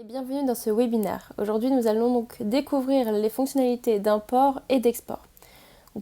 Et bienvenue dans ce webinaire. Aujourd'hui, nous allons donc découvrir les fonctionnalités d'import et d'export.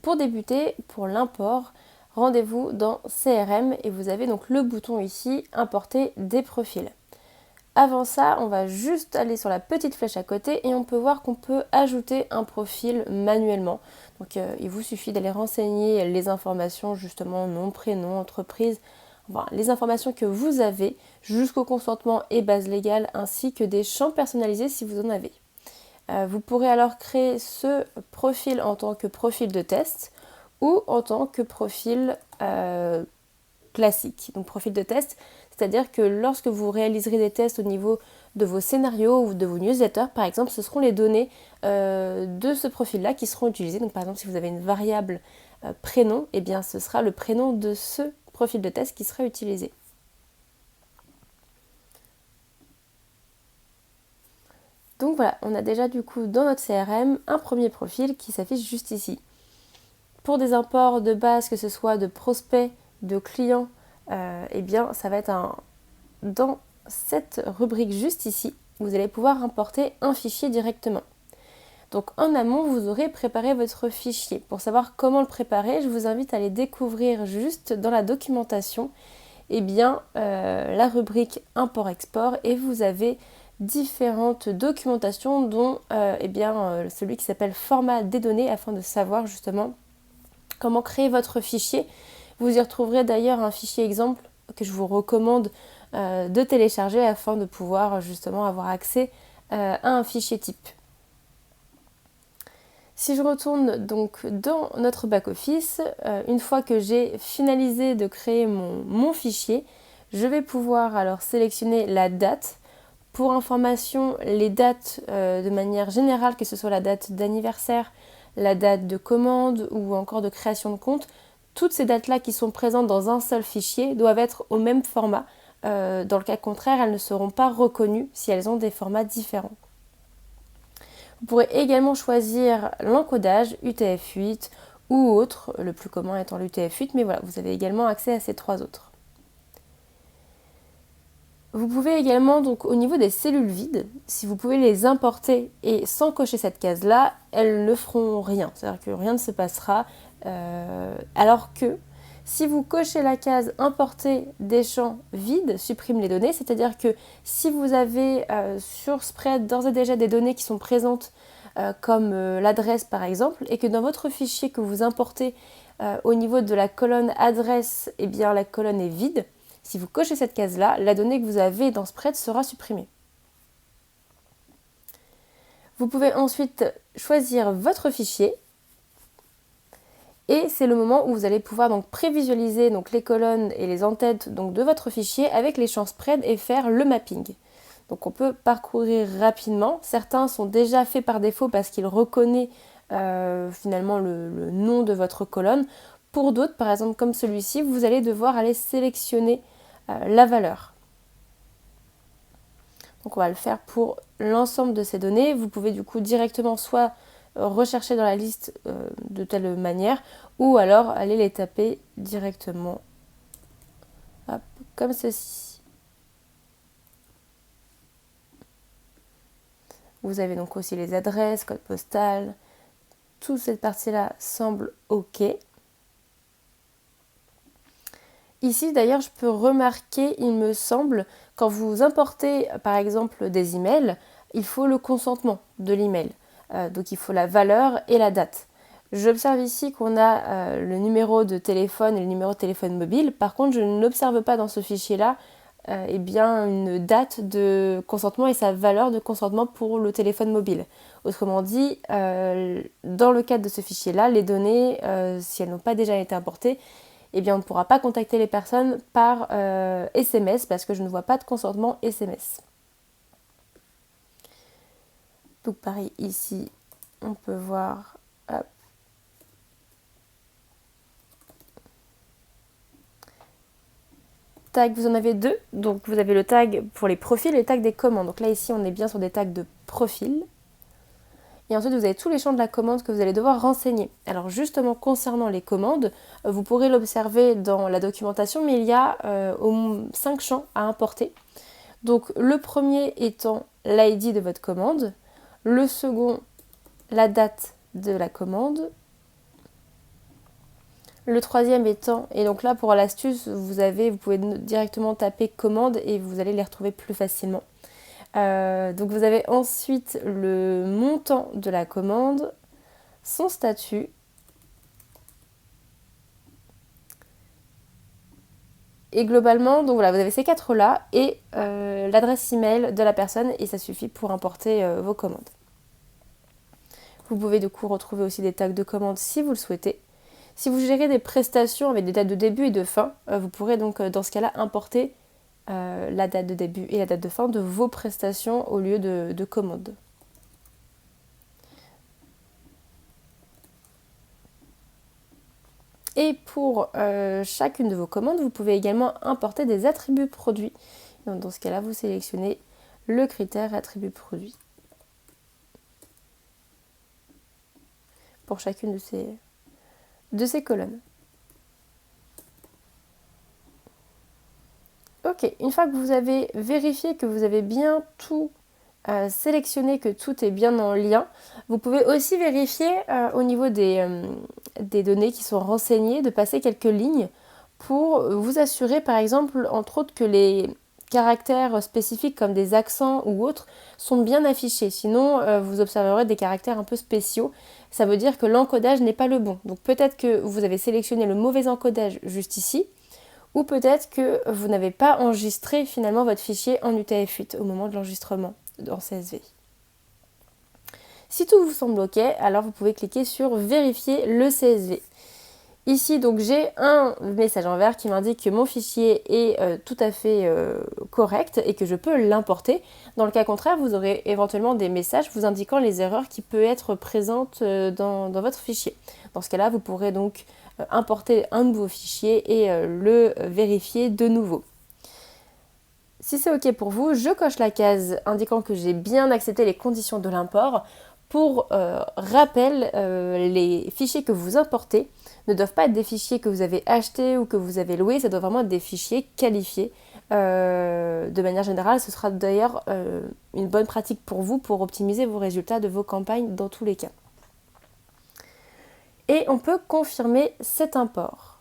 Pour débuter, pour l'import, rendez-vous dans CRM et vous avez donc le bouton ici Importer des profils. Avant ça, on va juste aller sur la petite flèche à côté et on peut voir qu'on peut ajouter un profil manuellement. Donc il vous suffit d'aller renseigner les informations, justement nom, prénom, entreprise, les informations que vous avez jusqu'au consentement et base légale ainsi que des champs personnalisés si vous en avez. Vous pourrez alors créer ce profil en tant que profil de test ou en tant que profil classique. Donc profil de test, c'est-à-dire que lorsque vous réaliserez des tests au niveau de vos scénarios ou de vos newsletters par exemple, ce seront les données de ce profil-là qui seront utilisées. Donc par exemple si vous avez une variable prénom, eh bien ce sera le prénom de ce profil de test qui sera utilisé. Donc voilà, on a déjà du coup dans notre CRM un premier profil qui s'affiche juste ici. Pour des imports de base, que ce soit de prospects, de clients, eh bien ça va être dans cette rubrique juste ici, vous allez pouvoir importer un fichier directement. Donc en amont, vous aurez préparé votre fichier. Pour savoir comment le préparer, je vous invite à aller découvrir juste dans la documentation la rubrique import-export et vous avez différentes documentations dont celui qui s'appelle format des données afin de savoir justement comment créer votre fichier. Vous y retrouverez d'ailleurs un fichier exemple que je vous recommande de télécharger afin de pouvoir justement avoir accès à un fichier type. Si je retourne donc dans notre back-office, une fois que j'ai finalisé de créer mon fichier, je vais pouvoir alors sélectionner la date. Pour information, les dates de manière générale, que ce soit la date d'anniversaire, la date de commande ou encore de création de compte, toutes ces dates-là qui sont présentes dans un seul fichier doivent être au même format. Dans le cas contraire, elles ne seront pas reconnues si elles ont des formats différents. Vous pourrez également choisir l'encodage UTF-8 ou autre, le plus commun étant l'UTF-8, mais voilà, vous avez également accès à ces trois autres. Vous pouvez également, donc au niveau des cellules vides, si vous pouvez les importer et sans cocher cette case-là, elles ne feront rien, c'est-à-dire que rien ne se passera, alors que si vous cochez la case importer des champs vides, supprime les données, c'est-à-dire que si vous avez sur Spread d'ores et déjà des données qui sont présentes comme l'adresse par exemple, et que dans votre fichier que vous importez au niveau de la colonne adresse, eh bien la colonne est vide, si vous cochez cette case-là, la donnée que vous avez dans Spread sera supprimée. Vous pouvez ensuite choisir votre fichier. Et c'est le moment où vous allez pouvoir donc prévisualiser donc les colonnes et les en-têtes donc de votre fichier avec les champs spread et faire le mapping. Donc on peut parcourir rapidement. Certains sont déjà faits par défaut parce qu'il reconnaît finalement le nom de votre colonne. Pour d'autres, par exemple comme celui-ci, vous allez devoir aller sélectionner la valeur. Donc on va le faire pour l'ensemble de ces données. Vous pouvez du coup directement soit rechercher dans la liste de telle manière ou alors aller les taper directement comme ceci. Vous avez donc aussi les adresses, code postal, toute cette partie-là semble OK. Ici d'ailleurs je peux remarquer, il me semble, quand vous importez par exemple des emails, il faut le consentement de l'email. Donc il faut la valeur et la date. J'observe ici qu'on a le numéro de téléphone et le numéro de téléphone mobile. Par contre, je n'observe pas dans ce fichier-là une date de consentement et sa valeur de consentement pour le téléphone mobile. Autrement dit, dans le cadre de ce fichier-là, les données, si elles n'ont pas déjà été importées, on ne pourra pas contacter les personnes par SMS parce que je ne vois pas de consentement SMS. Donc pareil, ici, on peut voir... Hop. Tag, vous en avez deux. Donc vous avez le tag pour les profils et le tag des commandes. Donc là, ici, on est bien sur des tags de profil. Et ensuite, vous avez tous les champs de la commande que vous allez devoir renseigner. Alors justement, concernant les commandes, vous pourrez l'observer dans la documentation, mais il y a au moins 5 champs à importer. Donc le premier étant l'ID de votre commande, le second la date de la commande, le troisième étant, et donc là pour l'astuce, vous pouvez directement taper commande et vous allez les retrouver plus facilement. Donc vous avez ensuite le montant de la commande, son statut, et globalement, donc voilà, vous avez ces 4-là et l'adresse email de la personne et ça suffit pour importer vos commandes. Vous pouvez du coup retrouver aussi des tags de commandes si vous le souhaitez. Si vous gérez des prestations avec des dates de début et de fin, vous pourrez donc dans ce cas-là importer la date de début et la date de fin de vos prestations au lieu de commandes. Et pour chacune de vos commandes, vous pouvez également importer des attributs produits. Donc dans ce cas-là, vous sélectionnez le critère attribut produit pour chacune de ces colonnes. Ok, une fois que vous avez vérifié que vous avez bien tout sélectionné, que tout est bien en lien, vous pouvez aussi vérifier au niveau des données qui sont renseignées, de passer quelques lignes pour vous assurer par exemple entre autres que les caractères spécifiques comme des accents ou autres sont bien affichés. Sinon vous observerez des caractères un peu spéciaux. Ça veut dire que l'encodage n'est pas le bon. Donc peut-être que vous avez sélectionné le mauvais encodage juste ici, ou peut-être que vous n'avez pas enregistré finalement votre fichier en UTF-8 au moment de l'enregistrement en CSV. Si tout vous semble ok, alors vous pouvez cliquer sur vérifier le CSV. Ici donc j'ai un message en vert qui m'indique que mon fichier est tout à fait correct et que je peux l'importer. Dans le cas contraire, vous aurez éventuellement des messages vous indiquant les erreurs qui peuvent être présentes dans votre fichier. Dans ce cas-là, vous pourrez donc importer un nouveau fichier et le vérifier de nouveau. Si c'est ok pour vous, je coche la case indiquant que j'ai bien accepté les conditions de l'import. Pour rappel, les fichiers que vous importez ne doivent pas être des fichiers que vous avez achetés ou que vous avez loués, ça doit vraiment être des fichiers qualifiés. De manière générale, ce sera d'ailleurs une bonne pratique pour vous pour optimiser vos résultats de vos campagnes dans tous les cas. Et on peut confirmer cet import.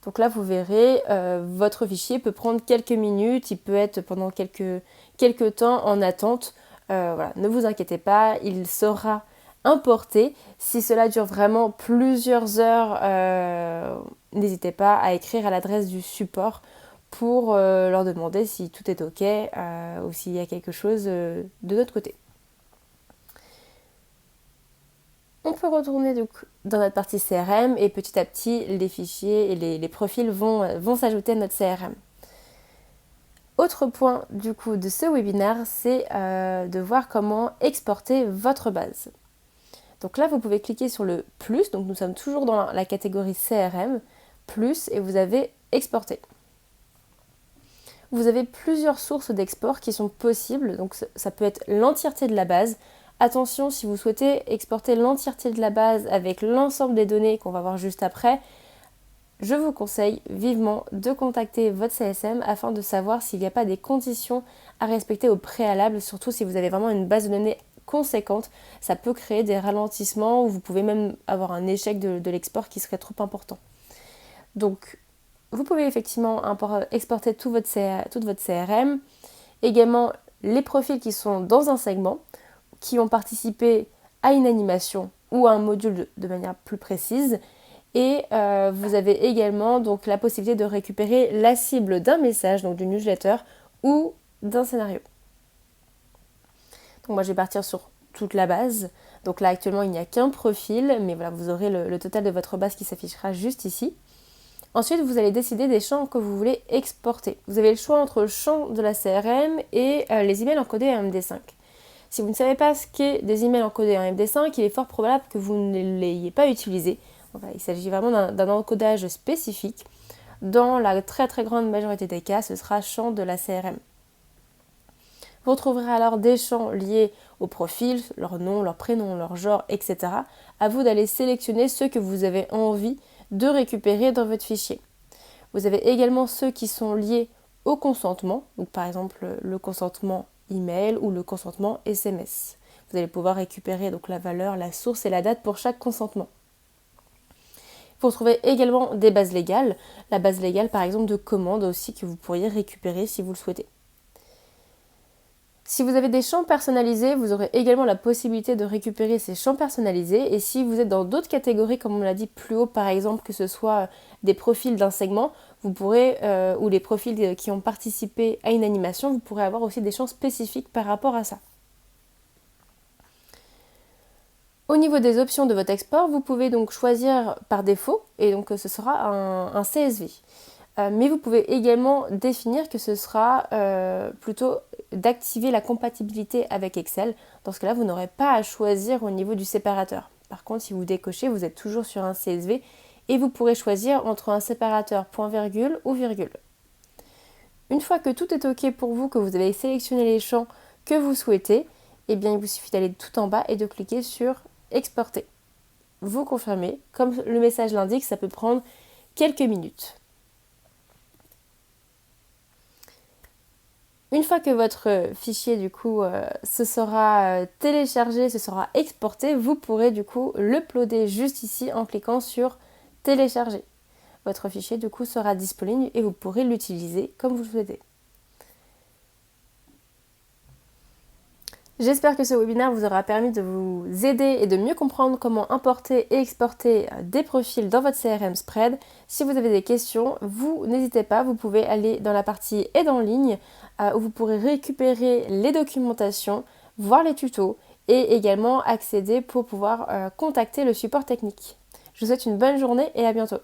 Donc là, vous verrez, votre fichier peut prendre quelques minutes, il peut être pendant quelques temps en attente. Voilà, ne vous inquiétez pas, il sera importé. Si cela dure vraiment plusieurs heures, n'hésitez pas à écrire à l'adresse du support pour leur demander si tout est ok ou s'il y a quelque chose de notre côté. On peut retourner donc dans notre partie CRM et petit à petit les fichiers et les profils vont s'ajouter à notre CRM. Autre point du coup de ce webinaire, c'est de voir comment exporter votre base. Donc là, vous pouvez cliquer sur le plus, donc nous sommes toujours dans la catégorie CRM, plus, et vous avez exporter. Vous avez plusieurs sources d'export qui sont possibles, donc ça peut être l'entièreté de la base. Attention, si vous souhaitez exporter l'entièreté de la base avec l'ensemble des données qu'on va voir juste après, je vous conseille vivement de contacter votre CSM afin de savoir s'il n'y a pas des conditions à respecter au préalable, surtout si vous avez vraiment une base de données conséquente. Ça peut créer des ralentissements ou vous pouvez même avoir un échec de l'export qui serait trop important. Donc, vous pouvez effectivement exporter toute votre CRM, également les profils qui sont dans un segment, qui ont participé à une animation ou à un module de manière plus précise. Et vous avez également donc la possibilité de récupérer la cible d'un message, donc d'une newsletter ou d'un scénario. Donc moi je vais partir sur toute la base. Donc là actuellement il n'y a qu'un profil, mais voilà, vous aurez le total de votre base qui s'affichera juste ici. Ensuite, vous allez décider des champs que vous voulez exporter. Vous avez le choix entre le champ de la CRM et les emails encodés en MD5. Si vous ne savez pas ce qu'est des emails encodés en MD5, il est fort probable que vous ne l'ayez pas utilisé. Voilà, il s'agit vraiment d'un encodage spécifique. Dans la très très grande majorité des cas, ce sera champ de la CRM. Vous retrouverez alors des champs liés au profil, leur nom, leur prénom, leur genre, etc. À vous d'aller sélectionner ceux que vous avez envie de récupérer dans votre fichier. Vous avez également ceux qui sont liés au consentement, donc par exemple le consentement email ou le consentement SMS. Vous allez pouvoir récupérer donc la valeur, la source et la date pour chaque consentement. Vous retrouvez également des bases légales, la base légale par exemple de commande aussi que vous pourriez récupérer si vous le souhaitez. Si vous avez des champs personnalisés, vous aurez également la possibilité de récupérer ces champs personnalisés. Et si vous êtes dans d'autres catégories, comme on l'a dit plus haut, par exemple, que ce soit des profils d'un segment, vous pourrez, ou les profils qui ont participé à une animation, vous pourrez avoir aussi des champs spécifiques par rapport à ça. Au niveau des options de votre export, vous pouvez donc choisir par défaut, et donc ce sera un CSV. Mais vous pouvez également définir que ce sera plutôt d'activer la compatibilité avec Excel. Dans ce cas-là, vous n'aurez pas à choisir au niveau du séparateur. Par contre, si vous décochez, vous êtes toujours sur un CSV et vous pourrez choisir entre un séparateur point-virgule ou virgule. Une fois que tout est OK pour vous, que vous avez sélectionné les champs que vous souhaitez, eh bien, il vous suffit d'aller tout en bas et de cliquer sur Exporter. Vous confirmez, comme le message l'indique, ça peut prendre quelques minutes. Une fois que votre fichier du coup se sera téléchargé, se sera exporté, vous pourrez du coup l'uploader juste ici en cliquant sur télécharger. Votre fichier du coup sera disponible et vous pourrez l'utiliser comme vous le souhaitez. J'espère que ce webinaire vous aura permis de vous aider et de mieux comprendre comment importer et exporter des profils dans votre CRM Spread. Si vous avez des questions, vous n'hésitez pas, vous pouvez aller dans la partie aide en ligne où vous pourrez récupérer les documentations, voir les tutos et également accéder pour pouvoir contacter le support technique. Je vous souhaite une bonne journée et à bientôt.